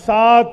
7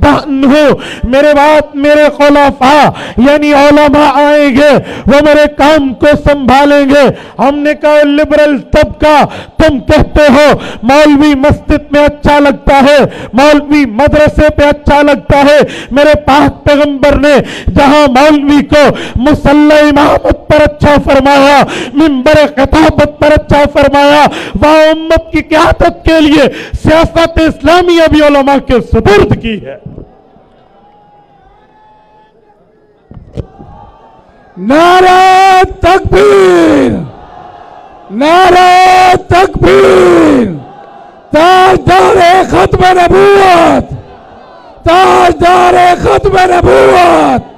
سائنسدان ہوں. میرے بعد میرے خلفاء یعنی علماء آئیں گے, وہ میرے کام کو سنبھالیں گے. ہم نے کہا لبرل طبقہ, تم کہتے ہو مولوی مسجد میں اچھا لگتا ہے, مولوی مدرسے پہ اچھا لگتا ہے. میرے پاک پیغمبر نے جہاں مولوی کو مصلی امامت پر اچھا فرمایا, منبر خطابت پر اچھا فرمایا, وہاں امت کی قیادت کے لیے سیاست اسلامیہ بھی علماء کے سپرد کی ہے. نعرہ تکبیر, نعرہ تکبیر. تاجدار ختم نبوت, تاجدار ختم نبوت.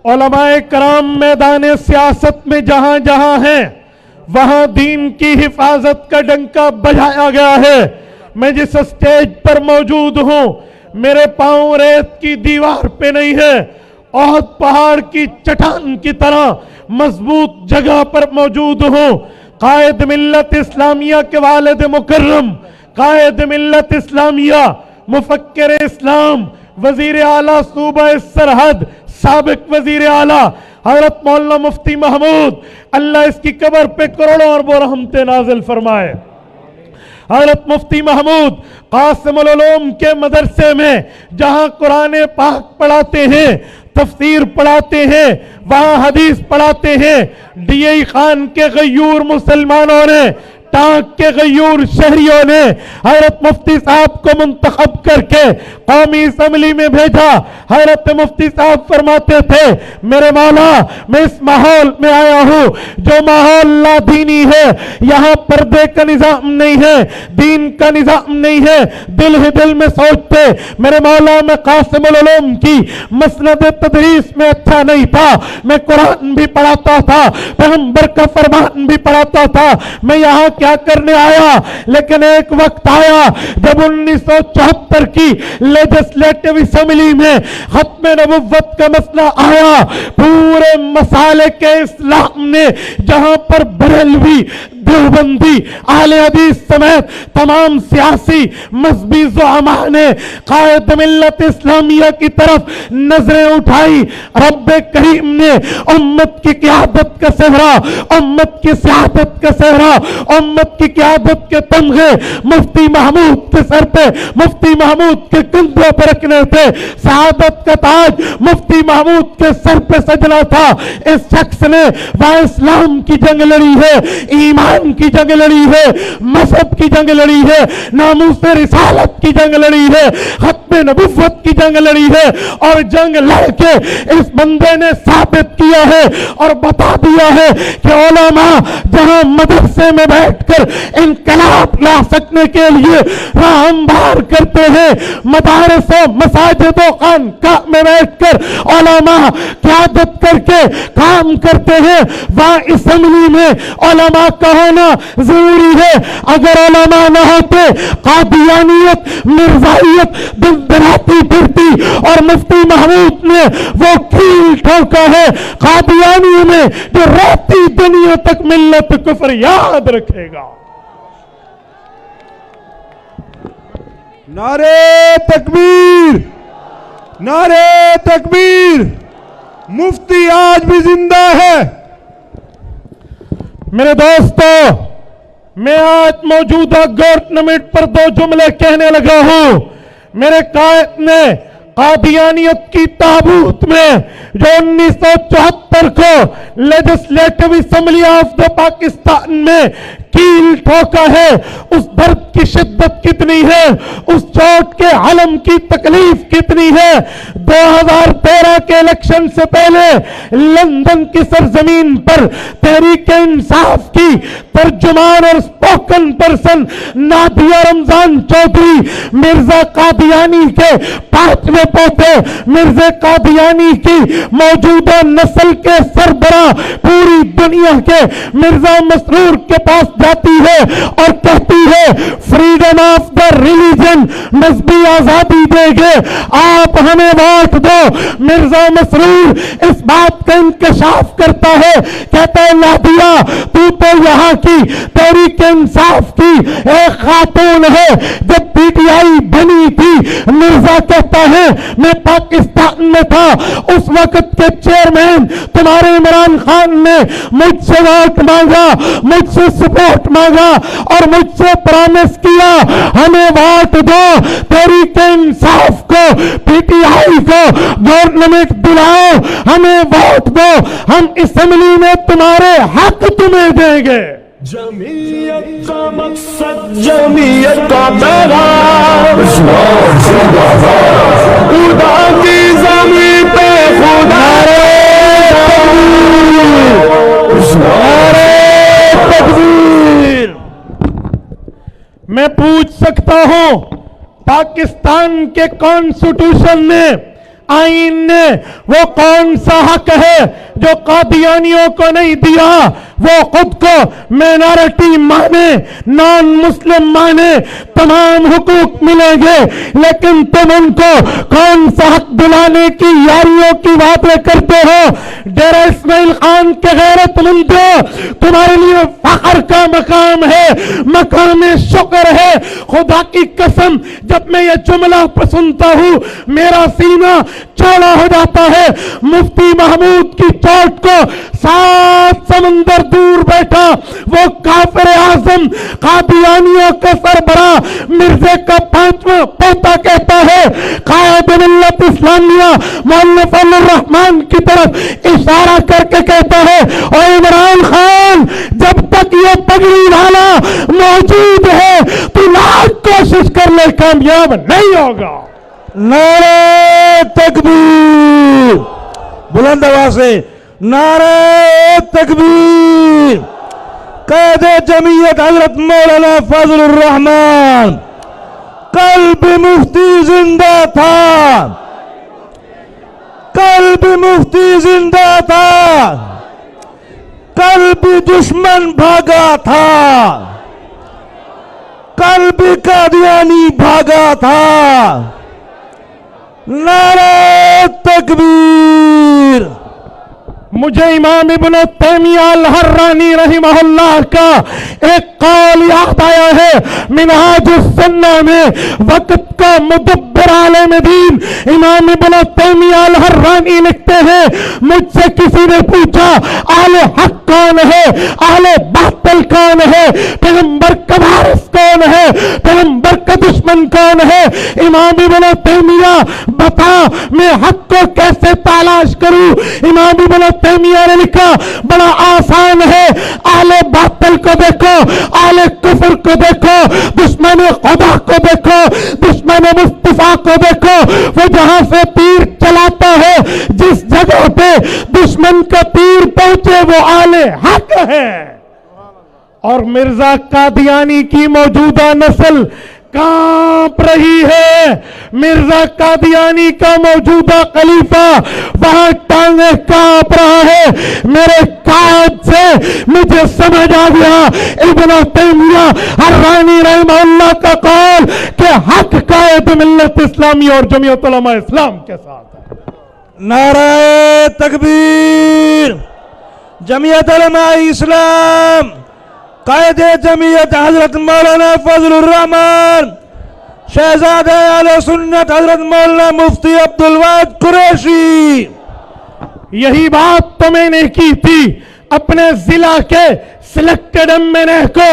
علماء کرام میدان سیاست میں جہاں جہاں ہیں وہاں دین کی حفاظت کا ڈنکا بجایا گیا ہے. میں جس اسٹیج پر موجود ہوں میرے پاؤں ریت کی دیوار پہ نہیں ہے, احد پہاڑ کی چٹان کی طرح مضبوط جگہ پر موجود ہوں. قائد ملت اسلامیہ کے والد مکرم, قائد ملت اسلامیہ, مفکر اسلام, وزیر اعلیٰ صوبہ سرحد, سابق وزیر اعلیٰ حضرت مولانا مفتی محمود, اللہ اس کی قبر پہ کروڑوں اربوں رحمتیں نازل فرمائے. حضرت مفتی محمود قاسم العلوم کے مدرسے میں جہاں قرآن پاک پڑھاتے ہیں, تفسیر پڑھاتے ہیں, وہاں حدیث پڑھاتے ہیں. ڈی ای خان کے غیور مسلمانوں نے, ٹانک کے غیور شہریوں نے حضرت مفتی صاحب کو منتخب کر کے قومی اسمبلی میں بھیجا. حضرت مفتی صاحب فرماتے تھے میرے مولا میں اس ماحول میں آیا ہوں جو ماحول لا دینی ہے, یہاں پردے کا نظام نہیں ہے, دین کا نظام نہیں ہے. دل ہی دل میں سوچتے میرے مولا میں قاسم العلوم کی مسند تدریس میں اچھا نہیں تھا, میں قرآن بھی پڑھاتا تھا, پیغمبر کا فرمان بھی پڑھاتا تھا, میں یہاں کیا کرنے آیا. لیکن ایک وقت آیا جب 1974 کی لیجسلیٹو اسمبلی میں ختم نبوت کا مسئلہ آیا. پورے مسالے کے اسلام نے جہاں پر بریلوی, دیوبندی, اہل حدیث سمیت تمام سیاسی مذہبی زعماء نے قائد ملت اسلامیہ کی طرف نظریں اٹھائی. رب کریم نے امت کی قیادت کا صحرا, امت کی سیادت کا صحرا, امت کی قیادت کے تمغے مفتی محمود کے سر پہ, مفتی محمود کے کندھوں پر رکھنے تھے. سعادت کا تاج مفتی محمود کے سر پہ سجنا تھا. اس شخص نے وہاں اسلام کی جنگ لڑی ہے, ایمان کی جنگ لڑی ہے, مذہب کی جنگ لڑی ہے, ناموس رسالت کی جنگ لڑی ہے, ختم نبوت کی جنگ لڑی ہے. اور جنگ لڑ کے اس بندے نے ثابت کیا ہے اور بتا دیا ہے کہ علماء جہاں مدرسے میں بیٹھ کر انقلاب لا سکنے کے لیے راہ ہموار کرتے ہیں, مدارس و مساجد و خانقاہ میں بیٹھ کر علماء قیادت کر کے کام کرتے ہیں, وہاں اسمبلی میں علماء کا ہونا ضروری ہے. اگر علماء نہ ہوتے قادیانیت, مرزائیت دندراتی پھرتی, اور مفتی محمود نے وہ کیل ٹھوکا ہے قادیانی میں جو رہتی دنیا تک ملت کفر یاد رکھے گا. نعرے تکبیر, نعرے تکبیر. مفتی آج بھی زندہ ہے. میرے دوستو, میں آج موجودہ گورنمنٹ پر 2 جملے کہنے لگا ہوں. میرے قائد نے قادیانیت کی تابوت میں جو 1974 کو legislative assembly of the Pakistan میں کیل ٹھوکا ہے, اس درد کی شدت کتنی ہے, اس چوٹ کے علم کی تکلیف کتنی ہے. 2013 کے الیکشن سے پہلے لندن کی سرزمین پر تحریک انصاف کی ترجمان اور اسپوکن پرسن نادیہ رمضان چودھری, مرزا قادیانی کے 5ویں پوتے, مرزا قادیانی کی موجودہ نسل کے سربراہ پوری دنیا کے مرزا مسرور کے پاس جاتی ہے اور کہتی ہے فریڈم آف دا ریلیجن, مذہبی آزادی دے گے, آپ ہمیں ووٹ دو. مرزا مسرور اس بات کا انکشاف کرتا ہے, کہتا ہے نادیہ تو یہاں کی تحریک انصاف کی ایک خاتون ہے, جب پی ٹی آئی بنی تھی. مرزا کہتا ہے میں پاکستان میں تھا, اس وقت کے چیئرمین تمہارے عمران خان نے مجھ سے ووٹ مانگا, مجھ سے سپورٹ مانگا اور مجھ سے پرامس کیا ہمیں ووٹ دو, تحریک انصاف کو, پی ٹی آئی کو گورنمنٹ دلاؤ, ہمیں ووٹ دو, ہم اسمبلی میں تمہارے حق تمہیں دیں گے. جمعیت کا مقصد, جمعیت کا پیغام, خدا کی زمین پہ خدا تکبیر. میں پوچھ سکتا ہوں پاکستان کے کانسٹیٹیوشن نے, آئین نے وہ کون سا حق ہے جو قادیانیوں کو نہیں دیا؟ وہ خود کو مینارٹی مانے, نان مسلم مانے, تمام حقوق ملیں گے, لیکن تم ان کو کون سا حق دلانے کی یاریوں کی باتیں کرتے ہو؟ ڈیرہ اسماعیل خان کے غیرت مندو, تمہارے لیے فخر کا مقام ہے, مقام شکر ہے. خدا کی قسم جب میں یہ جملہ سنتا ہوں میرا سینہ چوڑا ہو جاتا ہے. مفتی محمود کی چوٹ کو 7 سمندر دور بیٹھا وہ کافر اعظم قادیانیوں کا سربراہ مرزے کا 5واں پوتا کہتا ہے, قائد ملت اسلامیہ مولانا فضل الرحمان کی طرف اشارہ کر کے کہتا ہے, اور عمران خان جب تک یہ پگڑی والا موجود ہے تو لاکھ کوشش کر لے کامیاب نہیں ہوگا. نعرہ تکبیر, بلند آواز سے نعرہ تکبیر. قائد جمعیت حضرت مولانا فضل الرحمان کل بھی مفتی زندہ تھا, کل بھی مفتی زندہ تھا, کل بھی دشمن بھاگا تھا, کل بھی قادیانی بھاگا تھا. نعرہ تکبیر. مجھے امام ابن تیمیہ الحرانی رحمہ اللہ کا ایک قول یاد آیا ہے منہاج السنہ میں. وقت کا مدبر عالم دین امام ابن تیمیہ الحرانی لکھتے ہیں, مجھ سے کسی نے پوچھا اہل حق کون ہے, اہل باطل کون ہے, پیغمبر کا وارث کون ہے, پیغمبر کا دشمن کون ہے؟ امام ابن تیمیہ بتا میں حق کو کیسے تلاش کروں؟ امام ابن تیمیہ نے لکھا بڑا آسان ہے, اہل باطل کو دیکھو, اہل کفر کو دیکھو, دشمن خدا کو دیکھو, دشمن مصطفیٰ کو دیکھو. وہ جہاں سے تیر چلاتا ہے, جس جگہ پہ دشمن کا تیر پہنچے وہ اہل حق ہے. اور مرزا قادیانی کی موجودہ نسل کانپ رہی ہے. مرزا قادیانی کا موجودہ خلیفہ وہاں ٹانگیں کانپ رہا ہے. میرے قائد سے مجھے سمجھ آ گیا ابن تیمیہ حرانی رحمہ اللہ کا قول کہ حق قائد ملت اسلامی اور جمعیت علماء اسلام کے ساتھ ہے. نعرہ تکبیر. جمعیت علماء اسلام, قائد جمعیت حضرت مولانا فضل الرحمان, شہزادہ اہل سنت حضرت مولانا مفتی عبدالواحد قریشی. یہی بات تو میں نے کی تھی اپنے ضلع کے سلیکٹڈ ایم این اے کو,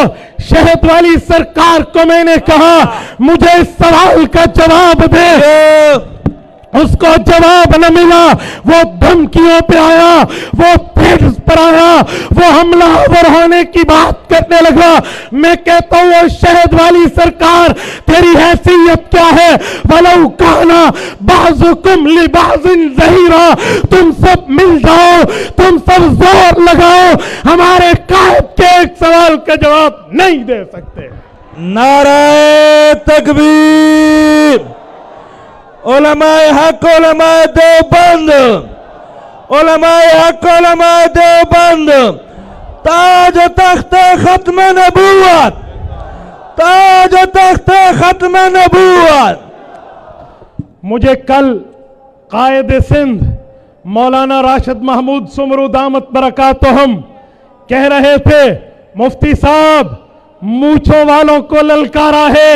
شہد والی سرکار کو میں نے کہا مجھے اس سوال کا جواب دے. اس کو جواب نہ ملا. وہ دھمکیوں پہ آیا, وہ تھریٹس پر آیا, وہ حملہ آور ہونے کی بات کرنے لگا. میں کہتا ہوں شہد والی سرکار تیری حیثیت کیا ہے؟ وَلَوْ كَانَ بَعْضُكُمْ لِبَعْضٍ ظَهِيرًا, تم سب مل جاؤ, تم سب زور لگاؤ, ہمارے قائد کے ایک سوال کا جواب نہیں دے سکتے. نعرہ تکبیر. علماء حق, علماء دیوبند, علماء حق, علماء دیوبند, تاج تخت ختم نبوت, تاج تخت ختم نبوت. مجھے کل قائد سندھ مولانا راشد محمود سمرو دامت برکاتہم کہہ رہے تھے مفتی صاحب مونچھوں والوں کو للکارا ہے,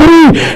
3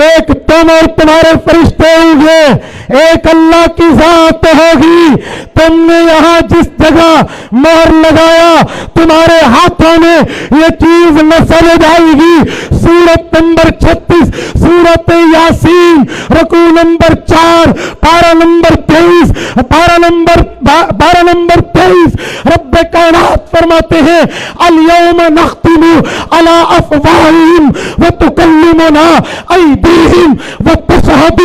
ایک تم اور تمہارے فرشتے ہوں گے، ایک اللہ کی ذات ہوگی۔ تم نے یہاں جس جگہ مہر لگایا تمہارے ہاتھوں میں یہ چیز نہ سمجھ آئے گی۔ سورت نمبر 36 سورت یاسین رکوع نمبر 4 پارہ نمبر 23 رب کائنات فرماتے ہیں الیوم نختم علی افواہہم وتکلمنا ایدیہم وتشہد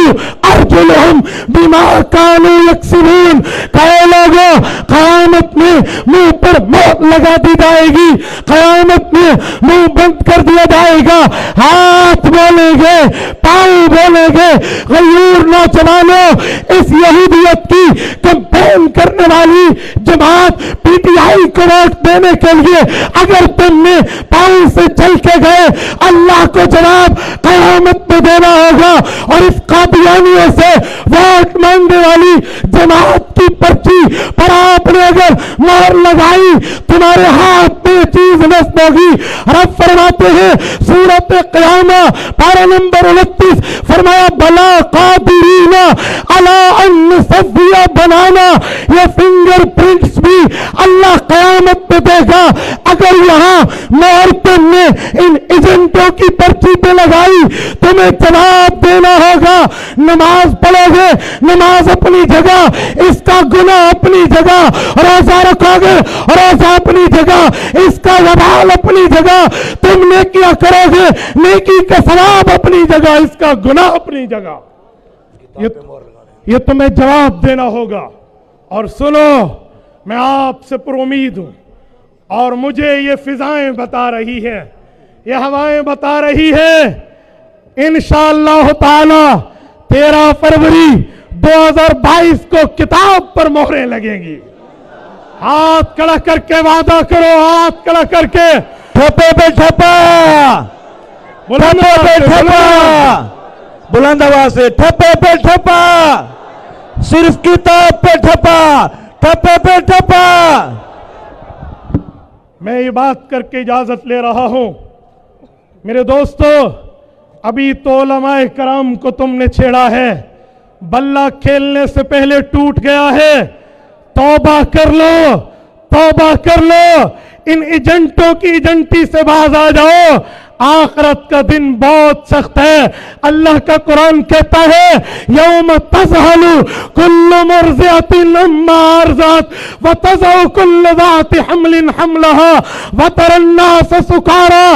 ارجلہم بما کانوا یکسبون۔ کہے لوگوں قیامت میں منہ پر موت لگا دی جائے گی، قیامت میں منہ بند کر دیا جائے گا، ہاتھ بولیں گے، پاؤں بولیں گے۔ غیور نوجوانوں، اس یہودیت کی کمپین کرنے والی جماعت پی ٹی آئی کو ووٹ دینے کے لیے اگر تم نے پاؤں سے چل کے گئے، اللہ کو جواب قیامت میں دینا ہوگا۔ اور اس قادیانیوں سے ووٹ مانگنے والی جماعت کی پرچی پر آپ نے اگر مہر لگائی تمہارے ہاتھ میں چیز نصب ہوگی۔ رب فرماتے ہیں سورت قیامہ پارہ نمبر 29 فرمایا بلا قادرین علی ان نسوی بنانا، یہ فنگر پرنٹس بھی اللہ قیامت پہ دے گا۔ اگر یہاں مہر تم نے ان ایجنٹوں کی پرچی پہ لگائی تمہیں جواب دینا ہوگا۔ نماز پڑھو گے، نماز اپنی جگہ، اس کا گناہ اپنی جگہ، روزہ رکھو گے، روزہ اپنی جگہ، اس کا وبال اپنی جگہ، تم نیکیاں کرو گے، نیکی کا ثواب اپنی جگہ، اس کا گناہ اپنی جگہ۔ یہ تمہیں جواب دینا ہوگا۔ اور سنو، میں آپ سے پر امید ہوں اور مجھے یہ فضائیں بتا رہی ہیں، یہ ہوائیں بتا رہی ہیں، انشاءاللہ تعالی 13 فروری 2022 کو کتاب پر مہریں لگیں گی۔ ہاتھ کھڑا کر کے وعدہ کرو، ہاتھ کھڑا کر کے، ٹھپے پہ ٹھپا، ٹھپے پہ ٹھپا، بلند آواز سے ٹھپے پہ ٹھپا، صرف کتاب پہ ٹھپا، ٹھپے پہ ٹھپا۔ میں یہ بات کر کے اجازت لے رہا ہوں۔ میرے دوستو، ابھی تو علماء کرام کو تم نے چھیڑا ہے، بلہ کھیلنے سے پہلے ٹوٹ گیا ہے۔ توبہ کر لو، توبہ کر لو، ان ایجنٹوں کی ایجنٹی سے باز آ جاؤ۔ آخرت کا دن بہت سخت ہے۔ اللہ کا قرآن کہتا ہے یوم تذہل کل مرضعۃ عما ارضعت وتضع کل ذات حمل حملها وترى الناس سکارى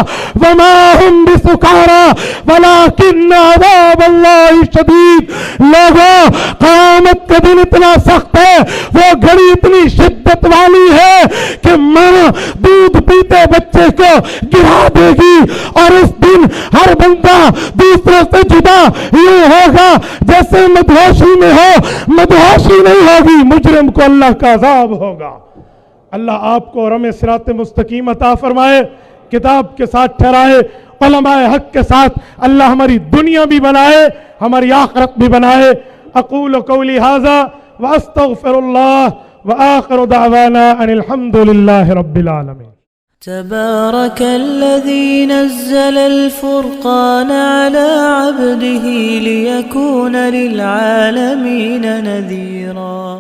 وما هم بسکارى ولكن عذاب اللہ شدید۔ لوگوں، قیامت کا دن اتنا سخت ہے، وہ گھڑی اتنی شدت والی ہے کہ ماں دودھ پیتے بچے کو گرا دے گی، اور اس دن ہر بندہ دوسروں سے جدا یہ ہوگا جیسے مدہوشی میں ہو، مدہوشی نہیں ہوگی، مجرم کو اللہ کا عذاب ہوگا۔ اللہ آپ کو رم صراط مستقیم عطا فرمائے، کتاب کے ساتھ ٹھہرائے، علماء حق کے ساتھ اللہ ہماری دنیا بھی بنائے، ہماری آخرت بھی بنائے۔ اقول قولی ھذا واستغفر اللہ وآخر دعوانا ان الحمد للہ رب العالمین۔ تبارك الذي نزل الفرقان على عبده ليكون للعالمين نذيرا